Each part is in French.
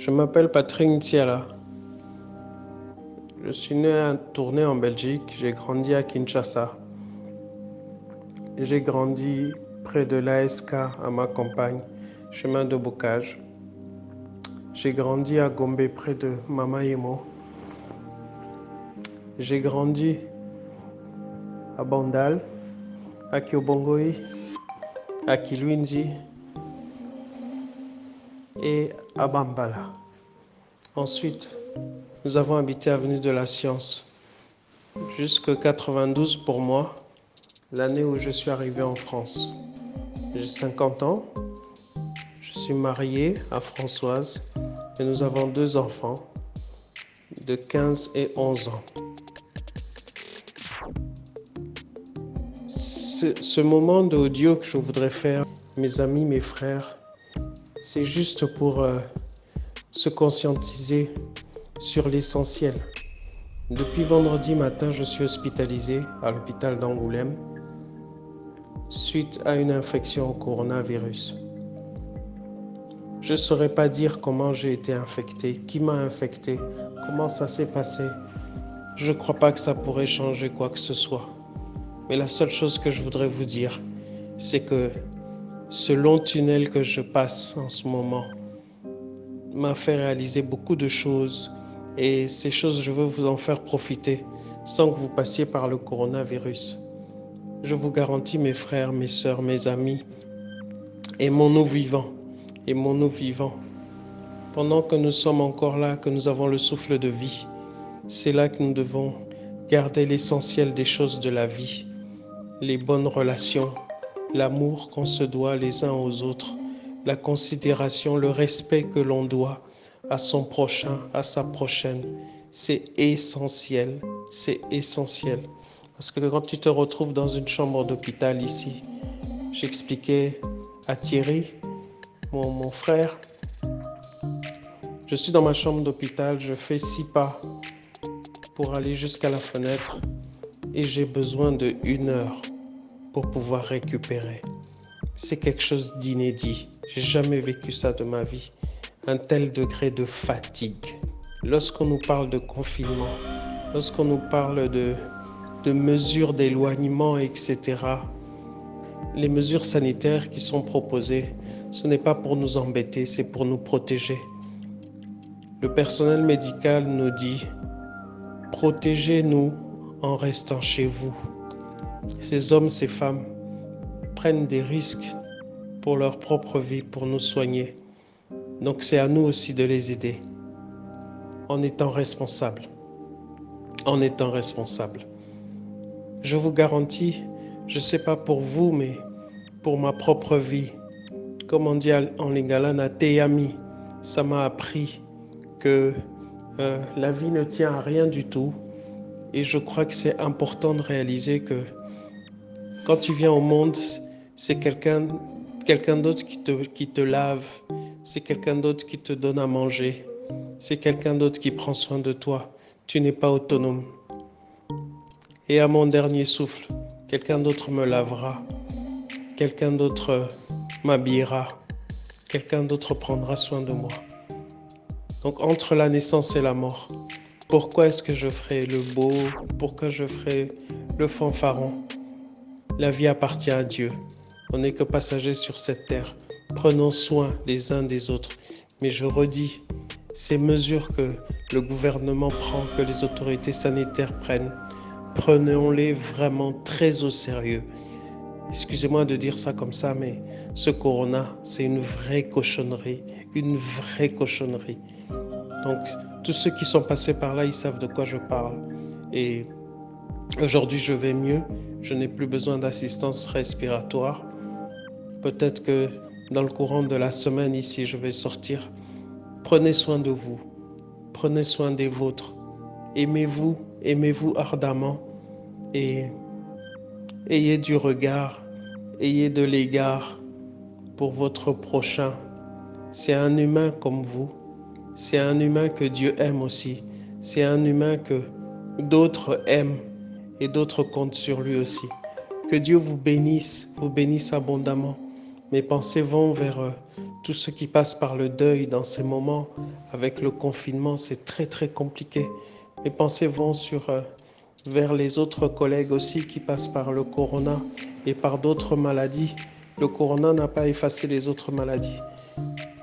Je m'appelle Patrick Ntiala. Je suis né à Tournai en Belgique. J'ai grandi à Kinshasa. J'ai grandi près de l'ASK à ma campagne, chemin de Bocage. J'ai grandi à Gombe près de Mamaimo. J'ai grandi à Bandal, à Kiobongoi, à Kilwinzi et à Bambala. Ensuite, nous avons habité avenue de la Science jusqu'en 92 pour moi, l'année où je suis arrivé en France. J'ai 50 ans, je suis marié à Françoise et nous avons 2 enfants de 15 et 11 ans. Ce moment d'audio que je voudrais faire, mes amis, mes frères, c'est juste pour se conscientiser sur l'essentiel. Depuis vendredi matin, je suis hospitalisé à l'hôpital d'Angoulême suite à une infection au coronavirus. Je ne saurais pas dire comment j'ai été infecté, qui m'a infecté, comment ça s'est passé. Je ne crois pas que ça pourrait changer quoi que ce soit. Mais la seule chose que je voudrais vous dire, c'est que ce long tunnel que je passe en ce moment m'a fait réaliser beaucoup de choses. Et ces choses, je veux vous en faire profiter sans que vous passiez par le coronavirus. Je vous garantis, mes frères, mes sœurs, mes amis, aimons-nous vivants, aimons-nous vivants. Pendant que nous sommes encore là, que nous avons le souffle de vie, c'est là que nous devons garder l'essentiel des choses de la vie. Les bonnes relations, l'amour qu'on se doit les uns aux autres, la considération, le respect que l'on doit à son prochain, à sa prochaine. C'est essentiel, c'est essentiel. Parce que quand tu te retrouves dans une chambre d'hôpital ici, j'expliquais à Thierry, mon frère, je suis dans ma chambre d'hôpital, je fais 6 pas pour aller jusqu'à la fenêtre et j'ai besoin de 1 heure pour pouvoir récupérer. C'est quelque chose d'inédit. J'ai jamais vécu ça de ma vie. Un tel degré de fatigue. Lorsqu'on nous parle de confinement, lorsqu'on nous parle de mesures d'éloignement, etc., les mesures sanitaires qui sont proposées, ce n'est pas pour nous embêter, c'est pour nous protéger. Le personnel médical nous dit « Protégez-nous en restant chez vous ». Ces hommes, ces femmes prennent des risques pour leur propre vie, pour nous soigner. Donc c'est à nous aussi de les aider en étant responsables. En étant responsables. Je vous garantis, je ne sais pas pour vous, mais pour ma propre vie, comme on dit en lingala, na teyami, ça m'a appris que la vie ne tient à rien du tout. Et je crois que c'est important de réaliser que quand tu viens au monde, c'est quelqu'un d'autre qui te lave, c'est quelqu'un d'autre qui te donne à manger, c'est quelqu'un d'autre qui prend soin de toi. Tu n'es pas autonome. Et à mon dernier souffle, quelqu'un d'autre me lavera, quelqu'un d'autre m'habillera, quelqu'un d'autre prendra soin de moi. Donc entre la naissance et la mort, pourquoi est-ce que je ferai le beau? Pourquoi je ferai le fanfaron? La vie appartient à Dieu. On n'est que passagers sur cette terre. Prenons soin les uns des autres. Mais je redis, ces mesures que le gouvernement prend, que les autorités sanitaires prennent, prenons-les vraiment très au sérieux. Excusez-moi de dire ça comme ça, mais ce corona, c'est une vraie cochonnerie. Une vraie cochonnerie. Donc, tous ceux qui sont passés par là, ils savent de quoi je parle. Et aujourd'hui, je vais mieux. Je n'ai plus besoin d'assistance respiratoire. Peut-être que dans le courant de la semaine ici, je vais sortir. Prenez soin de vous. Prenez soin des vôtres. Aimez-vous ardemment. Et ayez du regard, ayez de l'égard pour votre prochain. C'est un humain comme vous. C'est un humain que Dieu aime aussi. C'est un humain que d'autres aiment et d'autres comptent sur lui aussi. Que Dieu vous bénisse abondamment. Mes pensées vont vers Tous ceux qui passent par le deuil dans ces moments, avec le confinement, c'est très très compliqué. Mes pensées vont vers les autres collègues aussi qui passent par le corona et par d'autres maladies. Le corona n'a pas effacé les autres maladies.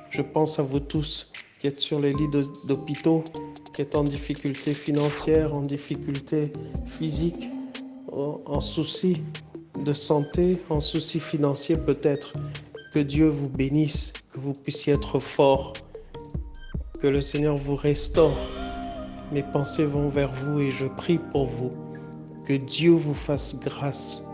Je pense à vous tous qui êtes sur les lits d'hôpitaux, qui êtes en difficulté financière, en difficulté physique, en souci de santé, en souci financier peut-être. Que Dieu vous bénisse, que vous puissiez être forts, que le Seigneur vous restaure. Mes pensées vont vers vous et je prie pour vous. Que Dieu vous fasse grâce.